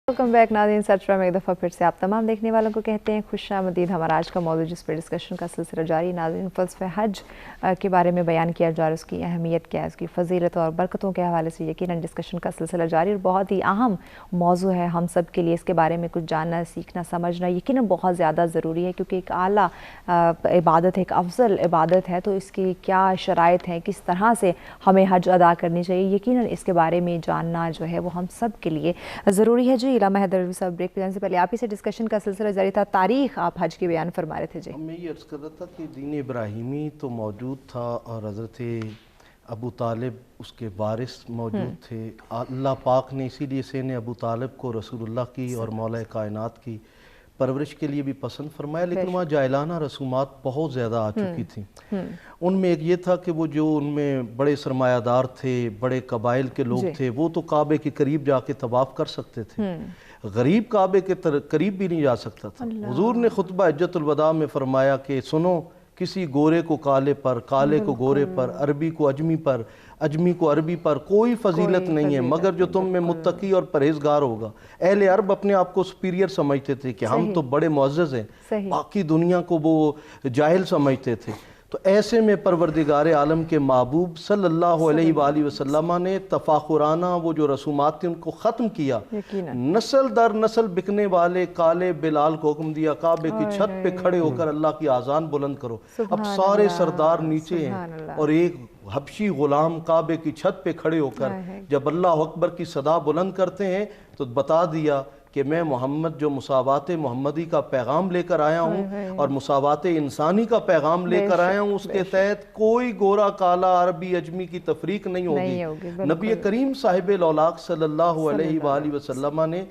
ویلکم بیک ناظرین، سرچ میں ایک دفعہ پھر سے آپ تمام دیکھنے والوں کو کہتے ہیں خوش آمدید۔ ہمارا آج کا موضوع جس پر ڈسکشن کا سلسلہ جاری ناظرین فلسفہ حج کے بارے میں بیان کیا جا رہا ہے، اس کی اہمیت کیا ہے، اس کی فضیلت اور برکتوں کے حوالے سے یقیناً ڈسکشن کا سلسلہ جاری اور بہت ہی اہم موضوع ہے ہم سب کے لیے۔ اس کے بارے میں کچھ جاننا، سیکھنا، سمجھنا یقیناً بہت زیادہ ضروری ہے، کیونکہ ایک اعلیٰ عبادت ہے، ایک افضل عبادت ہے، تو اس کی کیا شرائط ہیں، کس طرح سے ہمیں حج ادا کرنی چاہیے، یقیناً اس کے بارے میں جاننا جو ہے وہ ہم سب کے لیے ضروری ہے۔ جی علامہ حیدر صاحب، بریک پہ جانے سے پہلے آپ ہی سے ڈسکشن کا سلسلہ جاری تھا، تاریخ آپ حج کی بیان فرما رہے تھے۔ جی میں یہ عرض کر رہا تھا کہ دین ابراہیمی تو موجود تھا اور حضرت ابو طالب اس کے وارث موجود تھے، اللہ پاک نے اسی لیے سین ابو طالب کو رسول اللہ کی اور مولا کائنات کی پرورش کے لیے بھی پسند فرمایا، لیکن وہاں جاہلانہ رسومات بہت زیادہ آ چکی تھیں۔ ان میں ایک یہ تھا کہ وہ جو ان میں بڑے سرمایہ دار تھے، بڑے قبائل کے لوگ تھے، وہ تو کعبے کے قریب جا کے طواف کر سکتے تھے، غریب کعبے کے قریب بھی نہیں جا سکتا تھا۔ حضور نے خطبہ حجۃ الوداع میں فرمایا کہ سنو، کسی گورے کو کالے پر، کالے کو گورے پر، عربی کو اجمی پر، اجمی کو عربی پر کوئی فضیلت نہیں ہے مگر جو تم میں متقی اور پرہیزگار ہوگا۔ اہل عرب اپنے آپ کو سپیریئر سمجھتے تھے کہ ہم تو بڑے معزز ہیں، باقی دنیا کو وہ جاہل سمجھتے تھے۔ تو ایسے میں پروردگار عالم کے محبوب صلی اللہ علیہ وآلہ وسلم نے تفاخرانہ وہ جو رسومات تھیں ان کو ختم کیا، نسل در نسل بکنے والے کالے بلال کو حکم دیا کعبے کی چھت پہ کھڑے ہو کر اللہ کی آذان بلند کرو۔ اب سارے سردار نیچے ہیں اور ایک حبشی غلام کعبے کی چھت پہ کھڑے ہو کر جب اللہ اکبر کی صدا بلند کرتے ہیں تو بتا دیا کہ میں محمد جو مساوات محمدی کا پیغام لے کر آیا ہوں اور مساوات انسانی کا پیغام لے کر آیا ہوں، اس کے تحت کوئی گورا کالا عربی اجمی کی تفریق نہیں ہوگی۔ نبی کریم صاحب الاولاق صلی اللہ علیہ وآلہ وسلم نے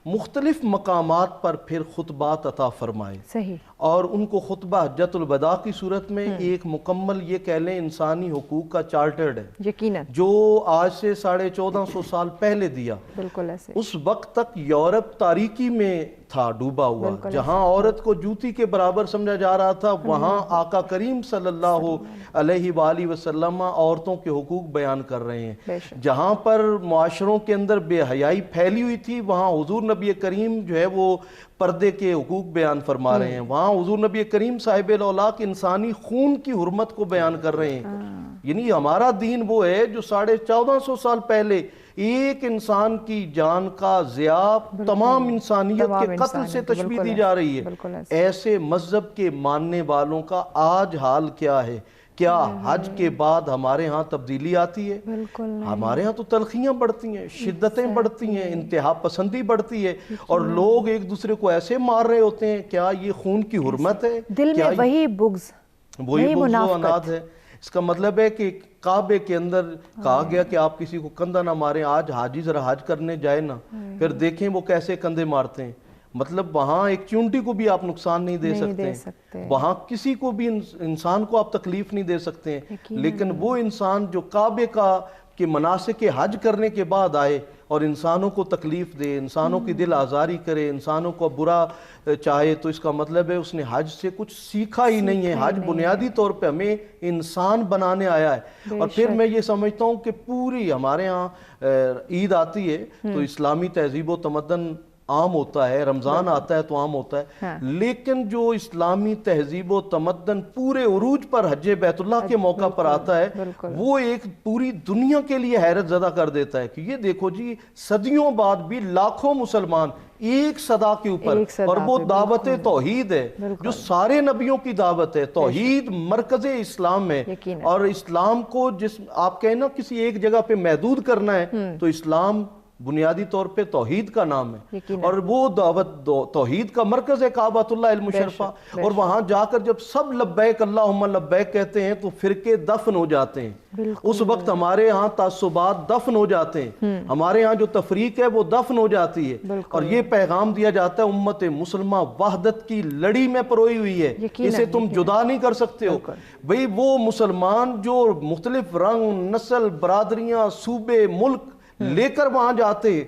مختلف مقامات پر پھر خطبات عطا فرمائے اور ان کو خطبہ حجۃ الوداع کی صورت میں ایک مکمل یہ کہہ لیں انسانی حقوق کا چارٹرڈ ہے، یقیناً جو آج سے 1450 سال پہلے دیا۔ بالکل ایسے اس وقت تک یورپ تاریکی میں تھا ڈوبا ہوا، جہاں عورت کو جوتی کے برابر سمجھا جا رہا تھا، وہاں آقا کریم صلی اللہ علیہ وآلہ وسلم عورتوں کے حقوق بیان کر رہے ہیں۔ جہاں پر معاشروں کے اندر بے حیائی پھیلی ہوئی تھی وہاں حضور نبی کریم جو ہے وہ پردے کے حقوق بیان فرما رہے ہیں، وہاں حضور نبی کریم صاحب الاولاق انسانی خون کی حرمت کو بیان کر رہے ہیں۔ یعنی ہمارا دین وہ ہے جو 1450 سال پہلے ایک انسان کی جان کا ضیاع تمام انسانیت کے قتل سے تشبیہ دی جا رہی ہے۔ ایسے مذہب کے ماننے والوں کا آج حال کیا ہے کیا حج کے بعد ہمارے ہاں تبدیلی آتی ہے؟ بالکل نہیں. ہمارے ہاں تو تلخیاں بڑھتی ہیں، شدتیں بڑھتی ہیں، انتہا پسندی بڑھتی ہے، اور لوگ ایک دوسرے کو ایسے مار رہے ہوتے ہیں. کیا یہ خون کی حرمت ہے؟ دل میں وہی بغض، وہی بغض و عناد ہے. اس کا مطلب ہے کہ کعبے کے اندر کہا گیا کہ آپ کسی کو کندھا نہ ماریں. آج حاجی ذرا حج کرنے جائے نا، پھر دیکھیں وہ کیسے کندھے مارتے ہیں. مطلب وہاں ایک چونٹی کو بھی آپ نقصان نہیں دے سکتے، وہاں کسی کو بھی انسان کو آپ تکلیف نہیں دے سکتے ہیں. لیکن وہ انسان جو کعبے کے مناسک حج کرنے کے بعد آئے اور انسانوں کو تکلیف دے، انسانوں کی دل آزاری کرے، انسانوں کو برا چاہے، تو اس کا مطلب ہے اس نے حج سے کچھ سیکھا ہی نہیں ہے. حج بنیادی طور پہ ہمیں انسان بنانے آیا ہے. اور پھر میں یہ سمجھتا ہوں کہ پوری ہمارے ہاں عید آتی ہے تو اسلامی تہذیب و تمدن عام ہوتا ہے، رمضان آتا ہے تو عام ہوتا ہے، لیکن جو اسلامی تہذیب و تمدن پورے عروج پر حج بیت اللہ کے موقع پر آتا ہے، وہ ایک پوری دنیا کے لیے حیرت زدہ کر دیتا ہے کہ یہ دیکھو جی، صدیوں بعد بھی لاکھوں مسلمان ایک صدا کے اوپر، اور وہ دعوت توحید ہے جو سارے نبیوں کی دعوت ہے. توحید مرکز اسلام ہے، اور اسلام کو جس آپ کہیں نا کسی ایک جگہ پہ محدود کرنا ہے، تو اسلام بنیادی طور پہ توحید کا نام ہے، اور وہ دعوت توحید کا مرکز ہے کعبۃ اللہ المشرفہ. اور وہاں جا کر جب سب لبیک اللہم لبیک کہتے ہیں تو فرقے دفن ہو جاتے ہیں. اس وقت ہمارے ہاں تعصبات دفن ہو جاتے ہیں، ہمارے ہاں جو تفریق ہے وہ دفن ہو جاتی ہے، اور یہ پیغام دیا جاتا ہے امت مسلمہ وحدت کی لڑی میں پروئی ہوئی ہے، اسے تم جدا نہیں کر سکتے ہو. بھئی وہ مسلمان جو مختلف رنگ، نسل، برادریاں، صوبے، ملک لے کر وہاں جاتے،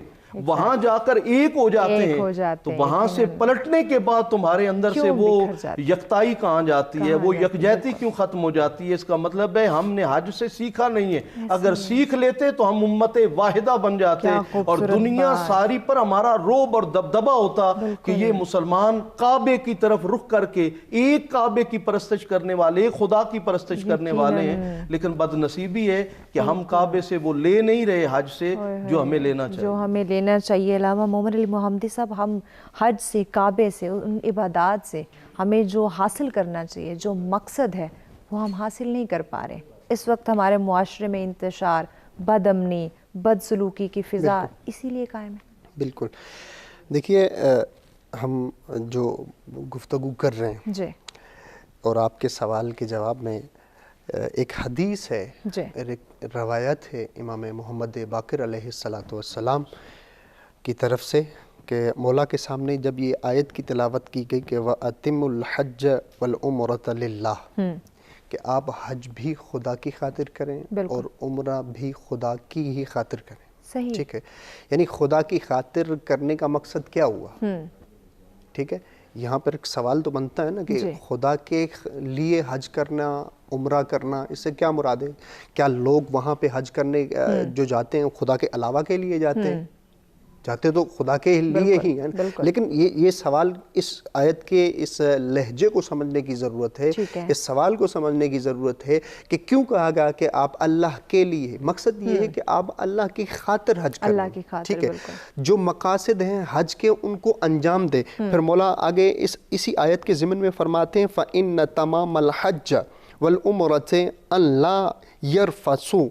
وہاں جا کر ایک ہو جاتے ہیں، تو وہاں سے پلٹنے کے بعد تمہارے اندر سے وہ یکتائی کہاں جاتی ہے، وہ یکجہتی کیوں ختم ہو جاتی ہے؟ اس کا مطلب ہے ہم نے حج سے سیکھا نہیں ہے. اگر سیکھ لیتے تو ہم امت واحدہ بن جاتے، اور دنیا ساری پر ہمارا روب اور دبدبہ ہوتا کہ یہ مسلمان کعبے کی طرف رخ کر کے ایک کعبے کی پرستش کرنے والے، ایک خدا کی پرستش کرنے والے ہیں. لیکن بد نصیبی ہے کہ ہم کعبے سے وہ لے نہیں رہے حج سے جو ہمیں لینا چاہیے. علامہ محمد علی محمدی صاحب، ہم حج سے، کعبے سے، ان عبادات سے ہمیں جو حاصل کرنا چاہیے، جو مقصد ہے، وہ ہم حاصل نہیں کر پا رہے. اس وقت ہمارے معاشرے میں انتشار، بد امنی، بد سلوکی کی فضا اسی لیے قائم ہے. بالکل. دیکھیے، ہم جو گفتگو کر رہے ہیں جی، اور آپ کے سوال کے جواب میں ایک حدیث ہے، ایک روایت ہے امام محمد باقر علیہ السلام کی طرف سے، کہ مولا کے سامنے جب یہ آیت کی تلاوت کی گئی کہ وَأَتِمُّ الْحَجَّ وَالْعُمْرَةَ لِلَّهِ، کہ آپ حج بھی خدا کی خاطر کریں اور عمرہ بھی خدا کی ہی خاطر کریں. ٹھیک ہے، یعنی خدا کی خاطر کرنے کا مقصد کیا ہوا؟ ٹھیک ہے، یہاں پر ایک سوال تو بنتا ہے نا کہ خدا کے لیے حج کرنا، عمرہ کرنا، اس سے کیا مراد ہے؟ کیا لوگ وہاں پہ حج کرنے جو جاتے ہیں خدا کے علاوہ کے لیے جاتے ہیں؟ جاتے تو خدا کے لیے ہی ہیں. لیکن یہ سوال اس آیت کے اس لہجے کو سمجھنے کی ضرورت ہے، اس سوال کو سمجھنے کی ضرورت ہے کہ کیوں کہا گیا کہ آپ اللہ کے لیے. مقصد یہ ہے کہ آپ اللہ کی خاطر حج کریں. ٹھیک ہے، جو مقاصد ہیں حج کے ان کو انجام دیں. پھر مولا آگے اسی آیت کے ضمن میں فرماتے ہیں فَإِنَّ تَمَامَ الْحَجَّ وَالْعُمْرَةِ أَن لَا يَرْفَثُوا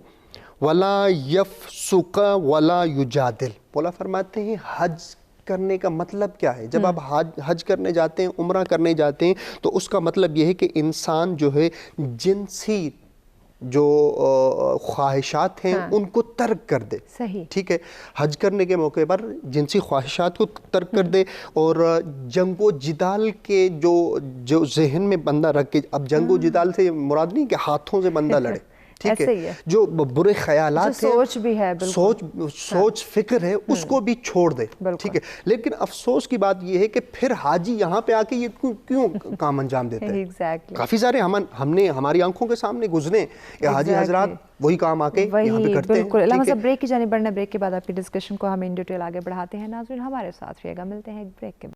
وَلَا يَفْسُقَ وَلَا يُجَادِلْ. مولا فرماتے ہیں حج کرنے کا مطلب کیا ہے؟ جب آپ حج کرنے جاتے ہیں، عمرہ کرنے جاتے ہیں، تو اس کا مطلب یہ ہے کہ انسان جو ہے جنسی جو خواہشات ہیں ان کو ترک کر دے. ٹھیک ہے، حج کرنے کے موقع پر جنسی خواہشات کو ترک کر دے، اور جنگ و جدال کے جو ذہن میں بندہ رکھ کے، اب جنگ و جدال سے مراد نہیں کہ ہاتھوں سے بندہ لڑے، ٹھیک ہے، جو برے خیالات ہیں، سوچ بھی ہے، سوچ فکر ہے، اس کو بھی چھوڑ دے. ٹھیک ہے، لیکن افسوس کی بات یہ ہے کہ پھر حاجی یہاں پہ آ کے یہ کیوں کام انجام دیتا ہے؟ کافی سارے ہم نے ہماری آنکھوں کے سامنے گزرے کہ حاجی حضرات وہی کام آ کے یہاں پہ کرتے ہیں. بالکل. علامہ صاحب، بریک کی جانب بڑھنا، بریک کے بعد آپ کی ڈسکشن کو ہم ان ڈیٹیل آگے بڑھاتے ہیں. ناظرین ہمارے ساتھ رہیے گا، ملتے ہیں ایک بریک کے بعد.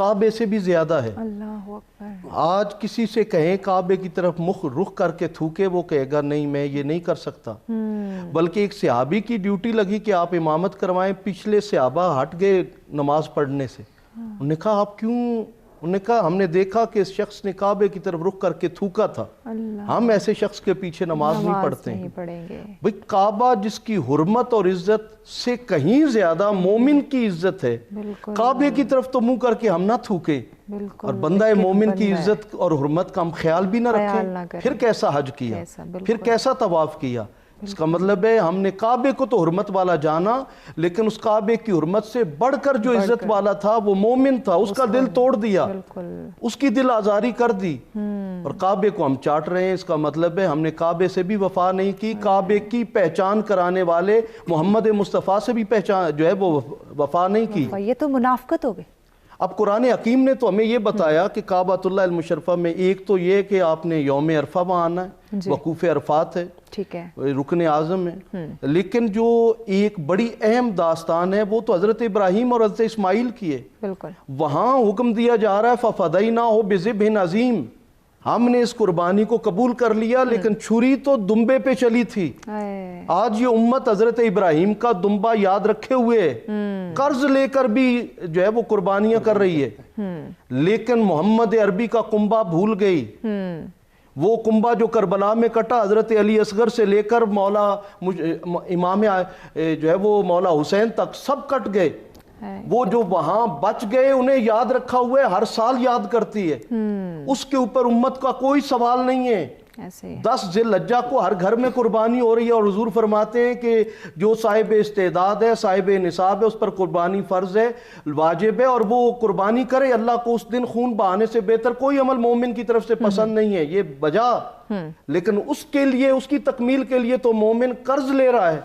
کعبے سے بھی زیادہ ہے۔ اللہ اکبر۔ آج کسی سے کہیں کعبے کی طرف رخ کر کے تھوکے، وہ کہے گا نہیں میں یہ نہیں کر سکتا۔ بلکہ ایک صحابی کی ڈیوٹی لگی کہ آپ امامت کروائیں، پچھلے صحابہ ہٹ گئے نماز پڑھنے سے۔ انہوں نے کہا آپ کیوں؟ انہوں نے کہا ہم نے دیکھا کہ اس شخص نے کعبے کی طرف رخ کر کے تھوکا تھا، ہم ایسے شخص کے پیچھے نماز نہیں پڑھتے ہیں۔ بھئی کعبہ جس کی حرمت اور عزت سے کہیں زیادہ مومن کی عزت ہے، کعبے کی طرف تو منہ کر کے ہم نہ تھوکے، اور بندہ مومن کی عزت اور حرمت کا ہم خیال بھی نہ رکھیں، پھر کیسا حج کیا، پھر کیسا طواف کیا؟ اس کا مطلب ہے ہم نے کعبے کو تو حرمت والا جانا، لیکن اس کعبے کی حرمت سے بڑھ کر جو عزت والا تھا وہ مومن تھا، اس کا دل توڑ دیا، اس کی دل آزاری کر دی، اور کعبے کو ہم چاٹ رہے ہیں۔ اس کا مطلب ہے ہم نے کعبے سے بھی وفا نہیں کی، کعبے کی پہچان کرانے والے محمد مصطفیٰ سے بھی پہچان جو ہے وہ وفا نہیں کی۔ یہ تو منافقت ہو گئی۔ اب قرآن حکیم نے تو ہمیں یہ بتایا کہ کعبۃ اللہ المشرفہ میں ایک تو یہ کہ آپ نے یوم عرفہ وہاں آنا ہے، وقوف عرفات ہے، ٹھیک ہے، رکن اعظم ہے، لیکن جو ایک بڑی اہم داستان ہے وہ تو حضرت ابراہیم اور حضرت اسماعیل کی ہے۔ بالکل، وہاں حکم دیا جا رہا ہے فَفَدَيْنَاهُ بِذِبْحٍ عَظِيمٍ، ہم نے اس قربانی کو قبول کر لیا، لیکن چھری تو دمبے پہ چلی تھی۔ آج یہ امت حضرت ابراہیم کا دمبا یاد رکھے ہوئے ہے، قرض لے کر بھی جو ہے وہ قربانیاں کر رہی ہے، لیکن محمد عربی کا کنبہ بھول گئی۔ وہ کنبہ جو کربلا میں کٹا، حضرت علی اصغر سے لے کر مولا امام جو ہے وہ مولا حسین تک سب کٹ گئے۔ وہ جو وہاں بچ گئے انہیں یاد رکھا ہوا ہے، ہر سال یاد کرتی ہے، اس کے اوپر امت کا کوئی سوال نہیں ہے۔ 10 ذی الحجہ کو ہر گھر میں قربانی ہو رہی ہے، اور حضور فرماتے ہیں کہ جو صاحب استعداد ہے، صاحب نصاب ہے، اس پر قربانی فرض ہے، واجب ہے، اور وہ قربانی کرے۔ اللہ کو اس دن خون بہانے سے بہتر کوئی عمل مومن کی طرف سے پسند نہیں ہے، یہ بجا، لیکن اس کے لیے، اس کی تکمیل کے لیے تو مومن قرض لے رہا ہے۔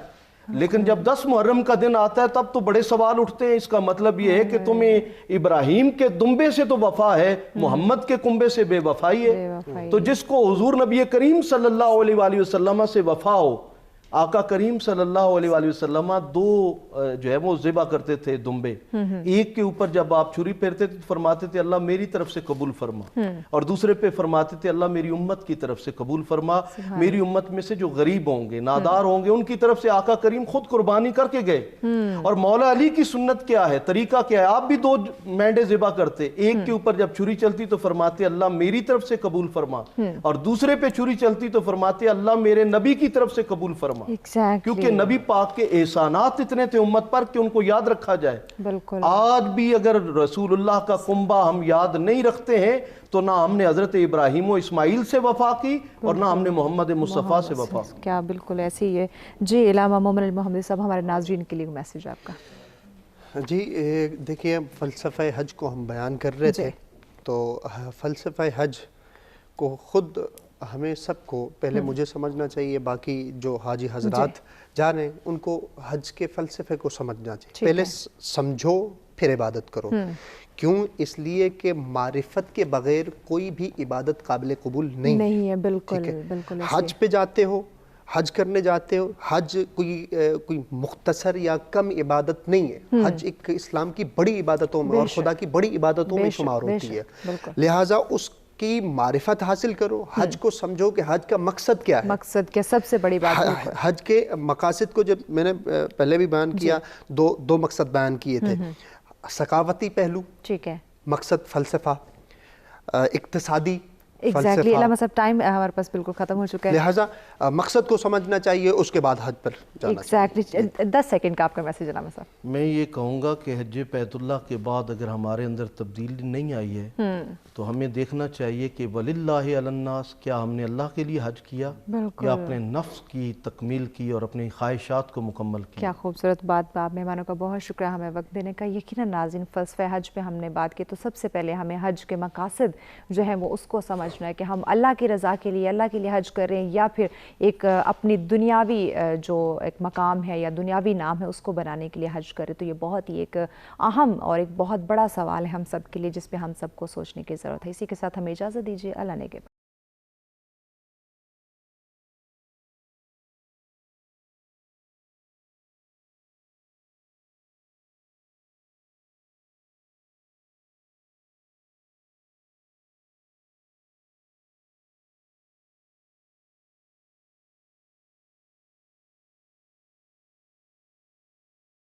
لیکن جب 10 محرم کا دن آتا ہے تب تو بڑے سوال اٹھتے ہیں۔ اس کا مطلب یہ ہے کہ تمہیں ابراہیم کے دمبے سے تو وفا ہے، محمد کے کنبے سے بے وفائی ہے۔ تو جس کو حضور نبی کریم صلی اللہ علیہ وآلہ وسلم سے وفا ہو، آقا کریم صلی اللہ علیہ وآلہ وسلم 2 جو ہے وہ ذبح کرتے تھے دمبے، ایک کے اوپر جب آپ چھری پھیرتے تھے تو فرماتے تھے اللہ میری طرف سے قبول فرما، اور دوسرے پہ فرماتے تھے اللہ میری امت کی طرف سے قبول فرما، میری امت میں سے جو غریب ہوں گے، نادار ہوں گے، ان کی طرف سے آقا کریم خود قربانی کر کے گئے۔ اور مولا علی کی سنت کیا ہے، طریقہ کیا ہے؟ آپ بھی 2 مینڈے ذبح کرتے، ایک کے اوپر جب چھری چلتی تو فرماتے اللہ میری طرف سے قبول فرما، اور دوسرے پہ چھری چلتی تو فرماتے اللہ میرے نبی کی طرف سے قبول فرما، کیونکہ نبی پاک کے احسانات اتنے تھے امت پر کہ ان کو یاد رکھا جائے۔ آج بھی اگر رسول اللہ کا کنبہ ہم یاد نہیں رکھتے ہیں تو نہ ہم نے حضرت ابراہیم و اسماعیل سے وفا کی، اور نہ ہم نے محمد مصطفیٰ سے وفا کی۔ کیا بالکل ایسی ہی ہے جی۔ علامہ مومن محمدی صاحب، ہمارے ناظرین کے لیے میسیج آپ کا۔ جی دیکھیے، فلسفہ حج کو ہم بیان کر رہے تھے، تو فلسفہ حج کو خود ہمیں سب کو پہلے مجھے سمجھنا چاہیے، باقی جو حاجی حضرات جانے ان کو حج کے فلسفے کو سمجھنا چاہیے۔ پہلے سمجھو پھر عبادت کرو۔ کیوں؟ اس لیے کہ معرفت کے بغیر کوئی بھی عبادت قابل قبول نہیں ہے۔ بالکل حج پہ جاتے ہو، حج کرنے جاتے ہو، حج کوئی مختصر یا کم عبادت نہیں ہے، حج ایک اسلام کی بڑی عبادتوں میں اور خدا کی بڑی عبادتوں میں شمار ہوتی ہے۔ لہٰذا اس کی معرفت حاصل کرو، حج کو سمجھو کہ حج کا مقصد کیا ہے۔ مقصد کیا سب سے بڑی بات ہے۔ حج کے مقاصد کو جب میں نے پہلے بھی بیان کیا، 2 مقصد بیان کیے تھے، ثقافتی پہلو، ٹھیک ہے، مقصد فلسفہ، اقتصادی ایگزیکٹلی۔ علامہ صاحب ٹائم ہمارے پاس بالکل ختم ہو چکا ہے، لہٰذا مقصد کو سمجھنا چاہیے، اس کے بعد حج پر جانا چاہیے۔ ایگزیکٹلی 10 سیکنڈ کا آپ کا میسیج علامہ صاحب۔ میں یہ کہوں گا کہ حج بیت اللہ کے بعد اگر ہمارے اندر تبدیلی نہیں آئی ہے تو ہمیں دیکھنا چاہیے کہ وَلِلَّهِ عَلَى النَّاسِ، کیا ہم نے اللہ کے لیے حج کیا یا اپنے نفس کی تکمیل کی اور اپنی خواہشات کو مکمل کی؟ کیا خوبصورت بات۔ آپ مہمانوں کا بہت شکریہ ہمیں وقت دینے کا۔ یقیناً ناظرین، فلسفہ حج پہ ہم نے بات کی تو سب سے پہلے ہمیں حج کے مقاصد جو ہے وہ اس کو سمجھنا ہے کہ ہم اللہ کی رضا کے لیے، اللہ کے لیے حج کر رہے ہیں، یا پھر ایک اپنی دنیاوی جو ایک مقام ہے یا دنیاوی نام ہے اس کو بنانے کے لیے حج کرے۔ تو یہ بہت ہی ایک اہم اور ایک بہت بڑا سوال ہے ہم سب کے لیے، جس پہ ہم سب کو سوچنے کی ضرورت ہے۔ اسی کے ساتھ ہمیں اجازت دیجیے، اللہ نے